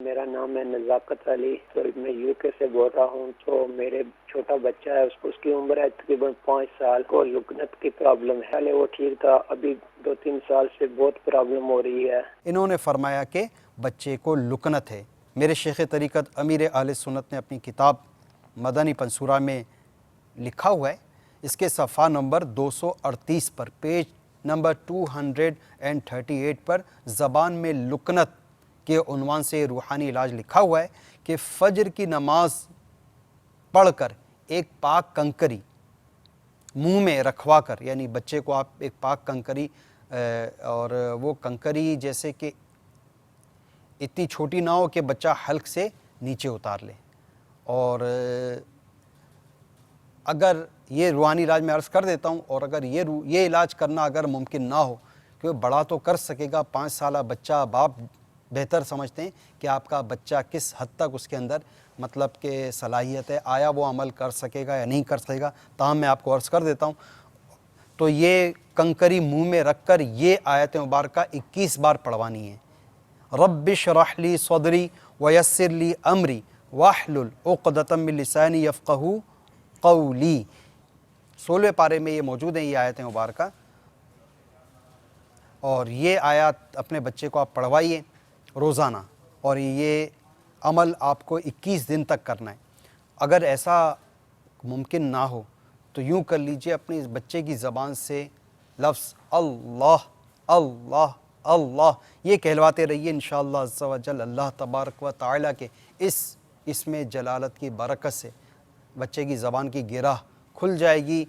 میرا نام ہے نزاکت علی، تو میں یو کے سے بول رہا ہوں۔ تو میرے چھوٹا بچہ ہے، اس کی عمر ہے تقریباً 5 سال، کو لکنت کی پرابلم ہے۔ پہلے وہ ٹھیک تھا، ابھی 2-3 سال سے بہت پرابلم ہو رہی ہے۔ انہوں نے فرمایا کہ بچے کو لکنت ہے۔ میرے شیخ طریقت امیر اہل سنت نے اپنی کتاب مدنی پنصورہ میں لکھا ہوا ہے، اس کے صفحہ نمبر 238 پر، پیج نمبر 238 پر زبان میں لکنت کے عنوان سے روحانی علاج لکھا ہوا ہے کہ فجر کی نماز پڑھ کر ایک پاک کنکری منہ میں رکھوا کر، یعنی بچے کو آپ ایک پاک کنکری، اور وہ کنکری جیسے کہ اتنی چھوٹی نہ ہو کہ بچہ حلق سے نیچے اتار لے، اور اگر یہ روحانی علاج میں عرض کر دیتا ہوں، اور اگر یہ علاج کرنا اگر ممکن نہ ہو، کیونکہ بڑا تو کر سکے گا، 5 سالہ بچہ، باپ بہتر سمجھتے ہیں کہ آپ کا بچہ کس حد تک اس کے اندر مطلب کہ صلاحیت ہے، آیا وہ عمل کر سکے گا یا نہیں کر سکے گا، تاہم میں آپ کو عرض کر دیتا ہوں۔ تو یہ کنکری منہ میں رکھ کر یہ آیت مبارکہ 21 بار پڑھوانی ہے۔ رب اشرح لی صدری ویسر لی امری واحلل عقدۃ من لسانی یفقہوا قولی، 16 پارے میں یہ موجود ہیں یہ آیت مبارکہ، اور یہ آیات اپنے بچے کو آپ پڑھوائیے روزانہ، اور یہ عمل آپ کو 21 دن تک کرنا ہے۔ اگر ایسا ممکن نہ ہو تو یوں کر لیجئے، اپنے اس بچے کی زبان سے لفظ اللہ اللہ اللہ یہ کہلواتے رہیے، انشاءاللہ عز و جل اللہ تبارک و تعالیٰ کے اس میں جلالت کی برکت سے بچے کی زبان کی گرہ کھل جائے گی۔